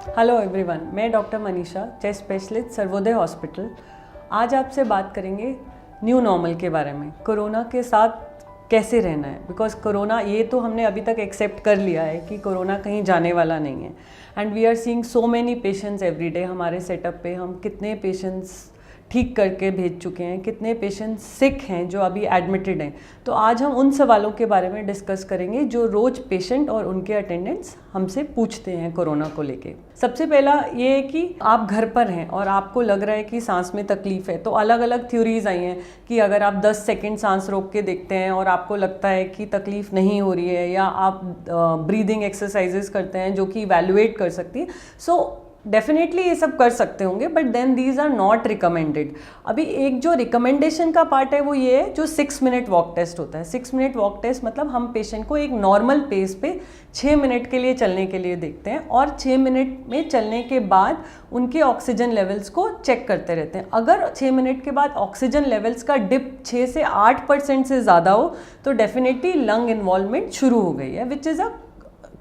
Hello everyone, मैं doctor Manisha, chest specialist Sarvodaya hospital. आज आपसे बात करेंगे न्यू नॉर्मल के बारे में। कोरोना के साथ कैसे रहना है, बिकॉज कोरोना ये तो हमने अभी तक एक्सेप्ट कर लिया है कि कोरोना कहीं जाने वाला नहीं है। And we are seeing so many patients every day. हमारे सेटअप पे हम कितने पेशेंट्स ठीक करके भेज चुके हैं, कितने पेशेंट्स सिक हैं जो अभी एडमिटेड हैं। तो आज हम उन सवालों के बारे में डिस्कस करेंगे जो रोज़ पेशेंट और उनके अटेंडेंट्स हमसे पूछते हैं कोरोना को लेके। सबसे पहला ये है कि आप घर पर हैं और आपको लग रहा है कि सांस में तकलीफ है, तो अलग अलग थ्योरीज आई हैं कि अगर आप 10 सेकंड सांस रोक के देखते हैं और आपको लगता है कि तकलीफ नहीं हो रही है, या आप ब्रीदिंग एक्सरसाइजेस करते हैं जो कि इवैल्यूएट कर सकती है, सो डेफिनेटली ये सब कर सकते होंगे, but then these are not recommended. अभी एक जो रिकमेंडेशन का पार्ट है वो ये है जो 6 मिनट वॉक टेस्ट होता है। 6 मिनट वॉक टेस्ट मतलब हम पेशेंट को एक नॉर्मल पेस पे 6 मिनट के लिए चलने के लिए देखते हैं और 6 मिनट में चलने के बाद उनके ऑक्सीजन लेवल्स को चेक करते रहते हैं। अगर 6 मिनट के बाद ऑक्सीजन लेवल्स का डिप 6 से 8% से ज़्यादा हो तो डेफिनेटली लंग इन्वॉल्वमेंट शुरू हो गई है, which is a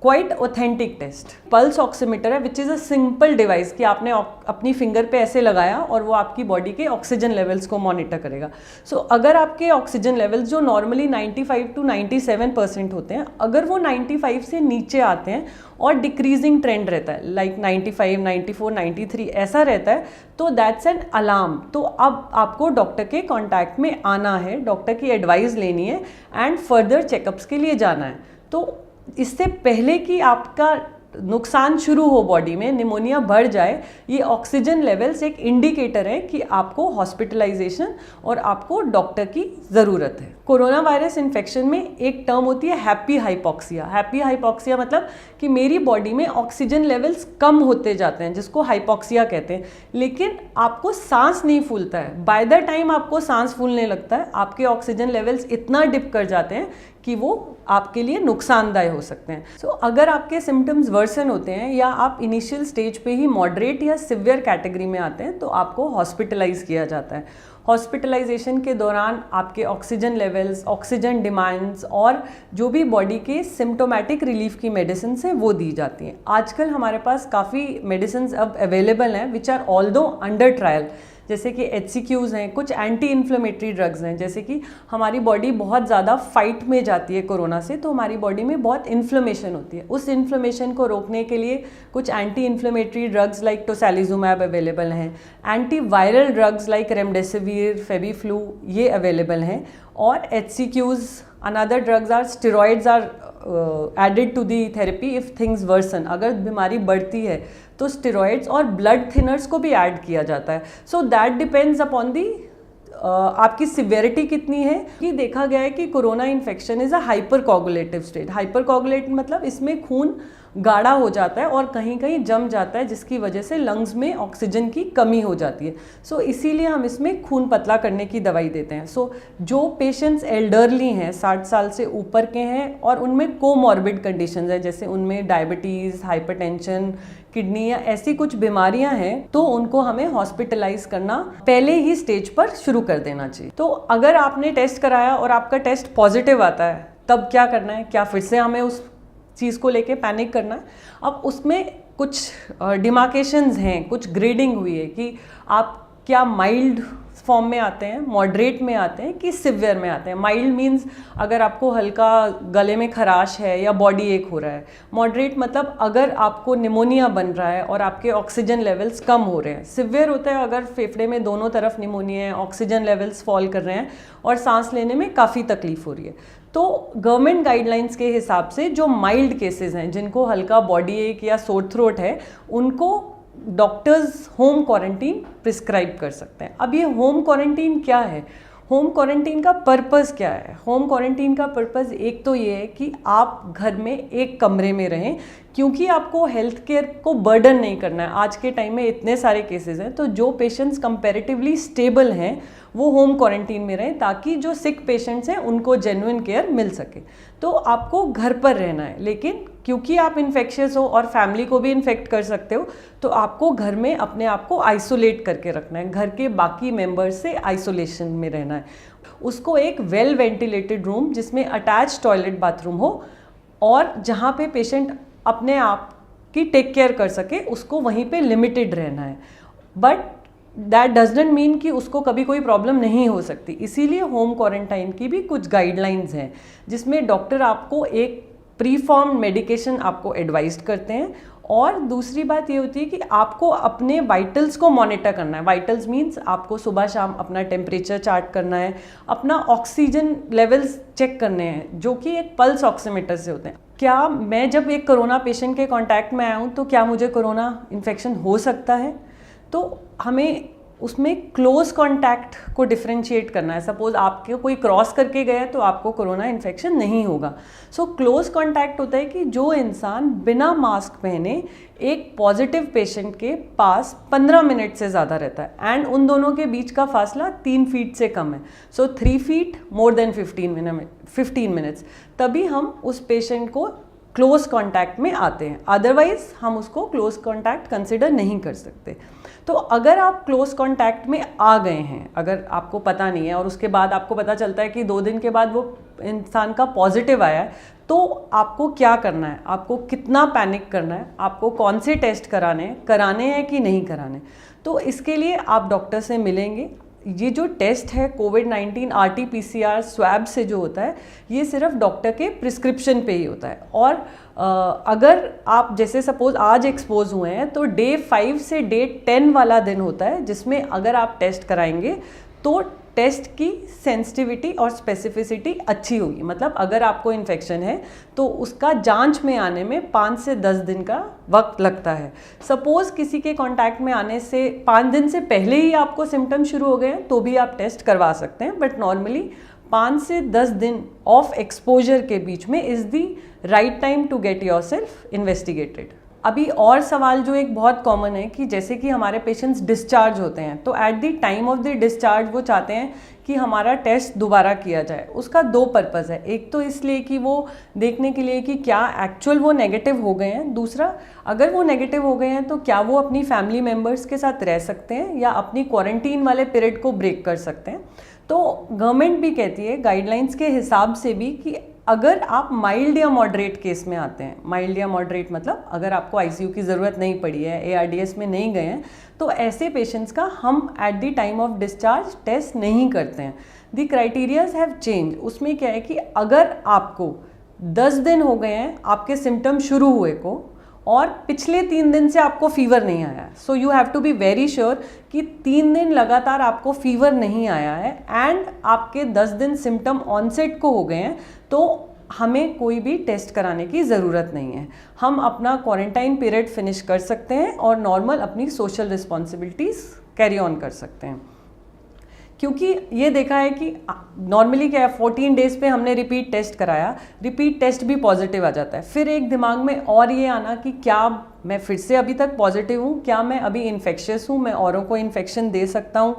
quite authentic test. Pulse oximeter है, which is a simple device कि आपने अपनी फिंगर पे ऐसे लगाया और वो आपकी बॉडी के ऑक्सीजन लेवल्स को मॉनिटर करेगा। सो अगर आपके ऑक्सीजन लेवल्स जो नॉर्मली 95 to 97% होते हैं, अगर वो 95 से नीचे आते हैं और डिक्रीजिंग ट्रेंड रहता है, लाइक 95, 94, 93 ऐसा रहता है, तो दैट्स एन अलार्म। तो अब आपको डॉक्टर के कॉन्टैक्ट में आना है, डॉक्टर की एडवाइस लेनी है एंड फर्दर चेकअप्स के लिए जाना है। तो इससे पहले कि आपका नुकसान शुरू हो, बॉडी में निमोनिया बढ़ जाए, ये ऑक्सीजन लेवल्स एक इंडिकेटर है कि आपको हॉस्पिटलाइजेशन और आपको डॉक्टर की ज़रूरत है। कोरोना वायरस इन्फेक्शन में एक टर्म होती है हैप्पी हाइपॉक्सिया। हैप्पी हाइपॉक्सिया मतलब कि मेरी बॉडी में ऑक्सीजन लेवल्स कम होते जाते हैं, जिसको हाइपॉक्सिया कहते हैं, लेकिन आपको सांस नहीं फूलता है। बाय द टाइम आपको सांस फूलने लगता है, आपके ऑक्सीजन लेवल्स इतना डिप कर जाते हैं कि वो आपके लिए नुकसानदायक हो सकते हैं। सो अगर आपके सिम्टम्स वर्सन होते हैं या आप इनिशियल स्टेज पे ही मॉडरेट या सिवियर कैटेगरी में आते हैं तो आपको हॉस्पिटलाइज किया जाता है। हॉस्पिटलाइजेशन के दौरान आपके ऑक्सीजन लेवल्स, ऑक्सीजन डिमांड्स और जो भी बॉडी के सिम्टोमेटिक रिलीफ की मेडिसिन हैं वो दी जाती हैं। आजकल हमारे पास काफ़ी मेडिसिन अब अवेलेबल हैं which are although under trial, जैसे कि HCQs हैं, कुछ एंटी इन्फ्लेमेटरी ड्रग्स हैं। जैसे कि हमारी बॉडी बहुत ज़्यादा फाइट में जाती है कोरोना से, तो हमारी बॉडी में बहुत इन्फ्लेमेशन होती है। उस इन्फ्लेमेशन को रोकने के लिए कुछ anti inflammatory drugs like tocilizumab available हैं। Anti viral drugs like remdesivir, Fabiflu ये अवेलेबल हैं। और HCQs, another drugs are steroids are added to the therapy if things worsen. अगर बीमारी बढ़ती है तो स्टेरॉइड्स और ब्लड थिनर्स को भी ऐड किया जाता है। So that depends upon the आपकी सिवियरिटी कितनी है। कि देखा गया है कि corona infection is a hyper coagulative state. Hyper coagulate मतलब इसमें खून गाढ़ा हो जाता है और कहीं कहीं जम जाता है, जिसकी वजह से लंग्स में ऑक्सीजन की कमी हो जाती है। सो इसीलिए हम इसमें खून पतला करने की दवाई देते हैं। सो जो पेशेंट्स एल्डरली हैं, 60 साल से ऊपर के हैं और उनमें कोमॉर्बिड कंडीशंस है, जैसे उनमें डायबिटीज़, हाइपरटेंशन, किडनी या ऐसी कुछ बीमारियां हैं, तो उनको हमें हॉस्पिटलाइज करना पहले ही स्टेज पर शुरू कर देना चाहिए। तो अगर आपने टेस्ट कराया और आपका टेस्ट पॉजिटिव आता है, तब क्या करना है? क्या फिर से हमें उस चीज़ को लेके पैनिक करना है? अब उसमें कुछ डिमार्केशंस हैं, कुछ ग्रेडिंग हुई है कि आप क्या माइल्ड फॉर्म में आते हैं, मॉडरेट में आते हैं कि सिवियर में आते हैं। माइल्ड मीन्स अगर आपको हल्का गले में खराश है या बॉडी एक हो रहा है। मॉडरेट मतलब अगर आपको निमोनिया बन रहा है और आपके ऑक्सीजन लेवल्स कम हो रहे हैं। सिवियर होता है अगर फेफड़े में दोनों तरफ निमोनिया है, ऑक्सीजन लेवल्स फॉल कर रहे हैं और सांस लेने में काफ़ी तकलीफ हो रही है। तो गवर्नमेंट गाइडलाइंस के हिसाब से जो माइल्ड केसेस हैं, जिनको हल्का बॉडी एक या सोर थ्रोट है, उनको डॉक्टर्स होम क्वारंटीन प्रिस्क्राइब कर सकते हैं। अब ये होम क्वारंटीन क्या है? होम क्वारंटीन का पर्पस क्या है? होम क्वारंटीन का पर्पस एक तो ये है कि आप घर में एक कमरे में रहें, क्योंकि आपको हेल्थ केयर को बर्डन नहीं करना है। आज के टाइम में इतने सारे केसेस हैं, तो जो पेशेंट्स कंपैरेटिवली स्टेबल हैं वो होम क्वारंटीन में रहें, ताकि जो सिक पेशेंट्स हैं उनको जेन्युइन केयर मिल सके। तो आपको घर पर रहना है, लेकिन क्योंकि आप इन्फेक्शियस हो और फैमिली को भी इन्फेक्ट कर सकते हो, तो आपको घर में अपने आप को आइसोलेट करके रखना है, घर के बाकी मेंबर्स से आइसोलेशन में रहना है। उसको एक वेल वेंटिलेटेड रूम जिसमें अटैच टॉयलेट बाथरूम हो और जहाँ पे पेशेंट अपने आप कि टेक केयर कर सके, उसको वहीं पे लिमिटेड रहना है। बट दैट डजंट मीन कि उसको कभी कोई प्रॉब्लम नहीं हो सकती। इसीलिए होम क्वारंटाइन की भी कुछ गाइडलाइंस हैं, जिसमें डॉक्टर आपको एक प्री फॉर्म मेडिकेशन आपको एडवाइज करते हैं। और दूसरी बात ये होती है कि आपको अपने वाइटल्स को मॉनिटर करना है। वाइटल्स मीन्स आपको सुबह शाम अपना टेम्परेचर चार्ट करना है, अपना ऑक्सीजन लेवल्स चेक करने हैं, जो कि एक पल्स ऑक्सीमीटर से होते हैं। क्या मैं जब एक कोरोना पेशेंट के कांटेक्ट में आया हूँ तो क्या मुझे कोरोना इन्फेक्शन हो सकता है? तो हमें उसमें क्लोज कांटेक्ट को डिफरेंशिएट करना है। सपोज आपके कोई क्रॉस करके गया तो आपको कोरोना इन्फेक्शन नहीं होगा। सो क्लोज कांटेक्ट होता है कि जो इंसान बिना मास्क पहने एक पॉजिटिव पेशेंट के पास 15 मिनट से ज़्यादा रहता है, एंड उन दोनों के बीच का फासला 3 फीट से कम है। सो 3 फीट मोर देन 15 मिनट्स, तभी हम उस पेशेंट को क्लोज कांटेक्ट में आते हैं। अदरवाइज हम उसको क्लोज कांटेक्ट कंसिडर नहीं कर सकते। तो अगर आप क्लोज कांटेक्ट में आ गए हैं, अगर आपको पता नहीं है और उसके बाद आपको पता चलता है कि 2 दिन के बाद वो इंसान का पॉजिटिव आया है, तो आपको क्या करना है, आपको कितना पैनिक करना है, आपको कौन से टेस्ट कराने हैं कि नहीं कराने। तो इसके लिए आप डॉक्टर से मिलेंगे। ये जो टेस्ट है कोविड-19 RT-PCR स्वैब से जो होता है, ये सिर्फ डॉक्टर के प्रिस्क्रिप्शन पे ही होता है। और अगर आप जैसे सपोज आज एक्सपोज हुए हैं तो डे 5 से डे 10 वाला दिन होता है, जिसमें अगर आप टेस्ट कराएंगे तो टेस्ट की सेंसिटिविटी और स्पेसिफिसिटी अच्छी होगी। मतलब अगर आपको इन्फेक्शन है तो उसका जांच में आने में 5 से 10 दिन का वक्त लगता है। सपोज किसी के कांटेक्ट में आने से 5 दिन से पहले ही आपको सिम्टम शुरू हो गए हैं तो भी आप टेस्ट करवा सकते हैं, बट नॉर्मली 5 से 10 दिन ऑफ एक्सपोजर के बीच में is the right time to get yourself investigated. अभी और सवाल जो एक बहुत कॉमन है कि जैसे कि हमारे पेशेंट्स डिस्चार्ज होते हैं तो eight the time of the discharge वो चाहते हैं कि हमारा टेस्ट दोबारा किया जाए। उसका 2 पर्पज़ है। एक तो इसलिए कि वो देखने के लिए कि क्या एक्चुअल वो नेगेटिव हो गए हैं, दूसरा अगर वो नेगेटिव हो गए हैं तो क्या वो अपनी फैमिली मेम्बर्स के साथ रह सकते हैं या अपनी क्वारंटीन वाले पीरियड को ब्रेक कर सकते हैं। तो गवर्नमेंट भी कहती है गाइडलाइंस के हिसाब से भी कि अगर आप माइल्ड या मॉडरेट केस में आते हैं, माइल्ड या मॉडरेट मतलब अगर आपको आईसीयू की ज़रूरत नहीं पड़ी है, ARDS में नहीं गए हैं, तो ऐसे पेशेंट्स का हम at the time of discharge test नहीं करते हैं। The criterias have change. उसमें क्या है कि अगर आपको 10 दिन हो गए हैं आपके सिम्टम शुरू हुए को और पिछले 3 दिन से आपको फीवर नहीं आया है, so you have to be very sure कि 3 दिन लगातार आपको फीवर नहीं आया है एंड आपके 10 दिन सिम्टम ऑनसेट को हो गए हैं, तो हमें कोई भी टेस्ट कराने की ज़रूरत नहीं है। हम अपना क्वारंटाइन पीरियड फिनिश कर सकते हैं और नॉर्मल अपनी सोशल रिस्पॉन्सिबिलिटीज़ कैरी ऑन कर सकते हैं। क्योंकि ये देखा है कि नॉर्मली क्या है, 14 डेज़ पे हमने रिपीट टेस्ट कराया, रिपीट टेस्ट भी पॉजिटिव आ जाता है। फिर एक दिमाग में और ये आना कि क्या मैं फिर से अभी तक पॉजिटिव हूँ, क्या मैं अभी इन्फेक्शियस हूँ, मैं औरों को इन्फेक्शन दे सकता हूँ,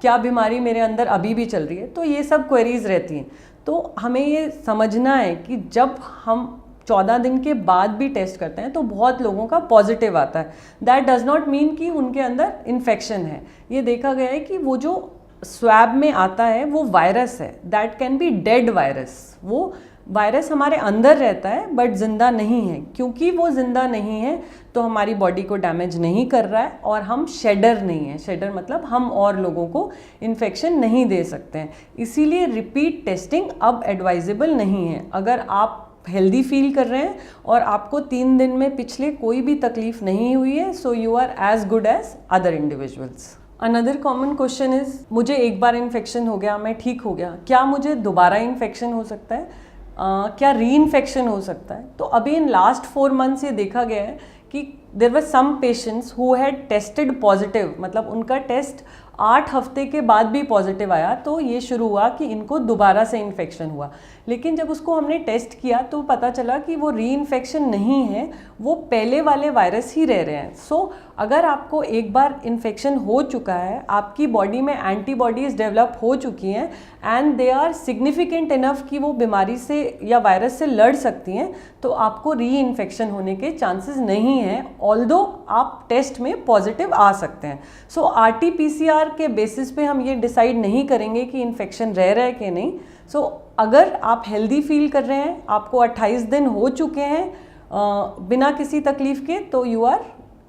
क्या बीमारी मेरे अंदर अभी भी चल रही है। तो ये सब क्वेरीज रहती हैं। तो हमें ये समझना है कि जब हम 14 दिन के बाद भी टेस्ट करते हैं तो बहुत लोगों का पॉजिटिव आता है। दैट डज नॉट मीन कि उनके अंदर इन्फेक्शन है। ये देखा गया है कि वो जो स्वैब में आता है वो वायरस है, that can be dead virus. वो वायरस हमारे अंदर रहता है बट जिंदा नहीं है। क्योंकि वो जिंदा नहीं है तो हमारी बॉडी को डैमेज नहीं कर रहा है और हम शेडर नहीं है। शेडर मतलब हम और लोगों को इन्फेक्शन नहीं दे सकते हैं। इसीलिए रिपीट टेस्टिंग अब एडवाइजेबल नहीं है। अगर आप हेल्दी फील कर रहे हैं और आपको 3 दिन में पिछले कोई भी तकलीफ नहीं हुई है, so you are as good as other individuals. Another common question is, मुझे एक बार इन्फेक्शन हो गया, मैं ठीक हो गया, क्या मुझे दोबारा इन्फेक्शन हो सकता है? क्या री इन्फेक्शन हो सकता है? तो अभी इन लास्ट 4 मंथ्स ये देखा गया है कि there were some patients who had tested positive, मतलब उनका टेस्ट 8 हफ्ते के बाद भी पॉजिटिव आया, तो ये शुरू हुआ कि इनको दोबारा से इन्फेक्शन हुआ। लेकिन जब उसको हमने टेस्ट किया तो पता चला कि वो री इन्फेक्शन नहीं है, वो पहले वाले वायरस ही रह रहे हैं। सो अगर आपको एक बार इन्फेक्शन हो चुका है, आपकी बॉडी में एंटीबॉडीज़ डेवलप हो चुकी हैं and they are significant enough कि वो बीमारी से या वायरस से लड़ सकती हैं, तो आपको री इन्फेक्शन होने के चांसेस नहीं हैं, ऑल्दो आप टेस्ट में पॉजिटिव आ सकते हैं। सो RT-PCR के बेसिस पे हम ये डिसाइड नहीं करेंगे कि इन्फेक्शन रह रहा है कि नहीं। सो अगर आप हेल्दी फील कर रहे हैं, आपको 28 दिन हो चुके हैं, बिना किसी तकलीफ के, तो you are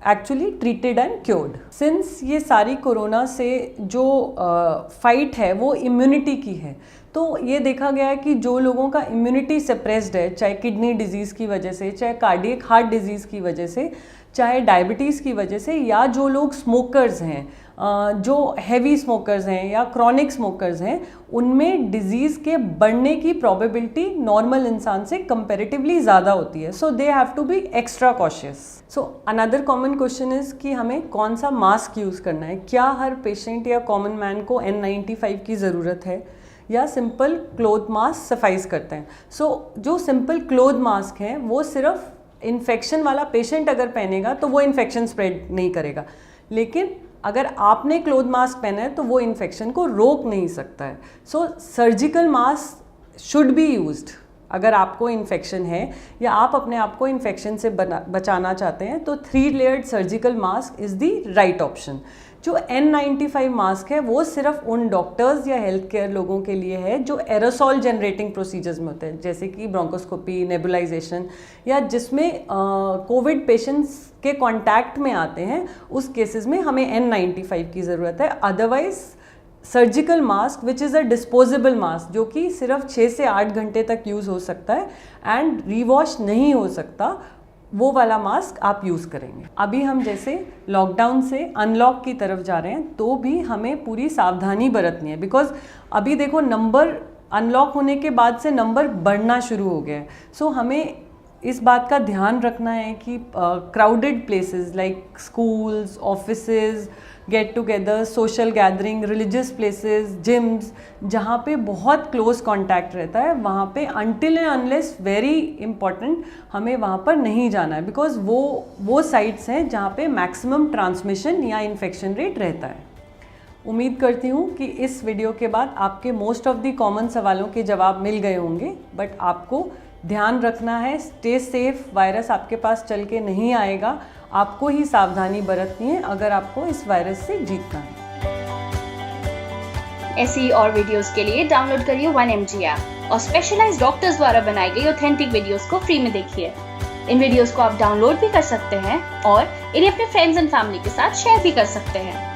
actually treated and cured. Since ये सारी कोरोना से जो फाइट है वो इम्यूनिटी की है, तो ये देखा गया है कि जो लोगों का इम्यूनिटी सप्रेस्ड है, चाहे किडनी डिजीज़ की वजह से, चाहे कार्डियक हार्ट डिजीज़ की वजह से, चाहे डायबिटीज़ की वजह से, या जो लोग स्मोकर्स हैं, जो हैवी स्मोकर्स हैं या क्रॉनिक स्मोकर्स हैं, उनमें डिजीज़ के बढ़ने की प्रोबेबिलिटी नॉर्मल इंसान से कंपैरेटिवली ज़्यादा होती है। So they have to be extra cautious. So another common question is कि हमें कौन सा मास्क यूज़ करना है। क्या हर पेशेंट या कॉमन मैन को N95 की ज़रूरत है या सिंपल क्लोथ मास्क सफाइस करते हैं? सो जो सिंपल क्लोथ मास्क हैं वो सिर्फ इन्फेक्शन वाला पेशेंट अगर पहनेगा तो वो इन्फेक्शन स्प्रेड नहीं करेगा, लेकिन अगर आपने क्लोथ मास्क पहना है तो वो इन्फेक्शन को रोक नहीं सकता है। So surgical mask should be used. अगर आपको इन्फेक्शन है या आप अपने आप को इन्फेक्शन से बचाना चाहते हैं तो 3 layered surgical mask is the right option. जो N95 मास्क है वो सिर्फ उन डॉक्टर्स या हेल्थ केयर लोगों के लिए है जो एरोसॉल जनरेटिंग प्रोसीजर्स में होते हैं, जैसे कि ब्रोंकोस्कोपी, नेबुलाइजेशन, या जिसमें कोविड पेशेंट्स के कांटेक्ट में आते हैं, उस केसेस में हमें N95 की ज़रूरत है। Otherwise surgical mask which is a disposable mask, जो कि सिर्फ 6 से 8 घंटे तक यूज़ हो सकता है एंड रीवॉश नहीं हो सकता, वो वाला मास्क आप यूज़ करेंगे। अभी हम जैसे लॉकडाउन से अनलॉक की तरफ जा रहे हैं, तो भी हमें पूरी सावधानी बरतनी है, बिकॉज अभी देखो नंबर अनलॉक होने के बाद से नंबर बढ़ना शुरू हो गया है। सो हमें इस बात का ध्यान रखना है कि crowded places like schools, offices, get together, social gathering, religious places, gyms, जहाँ पे बहुत क्लोज कांटेक्ट रहता है, वहाँ पे until and unless very important हमें वहाँ पर नहीं जाना है, बिकॉज वो साइट्स हैं जहाँ पे मैक्सिमम ट्रांसमिशन या इन्फेक्शन रेट रहता है। उम्मीद करती हूँ कि इस वीडियो के बाद आपके मोस्ट ऑफ द कॉमन सवालों के जवाब मिल गए होंगे, बट आपको ध्यान रखना है, स्टे सेफ। वायरस आपके पास चल के नहीं आएगा, आपको ही सावधानी बरतनी है अगर आपको इस वायरस से जीतना है। ऐसी और वीडियोस के लिए डाउनलोड करिए 1mg ऐप और स्पेशलाइज्ड डॉक्टर्स द्वारा बनाई गई ऑथेंटिक वीडियोस को फ्री में देखिए। इन वीडियोस को आप डाउनलोड भी कर सकते हैं और इन्हें अपने फ्रेंड्स एंड फैमिली के साथ शेयर भी कर सकते हैं।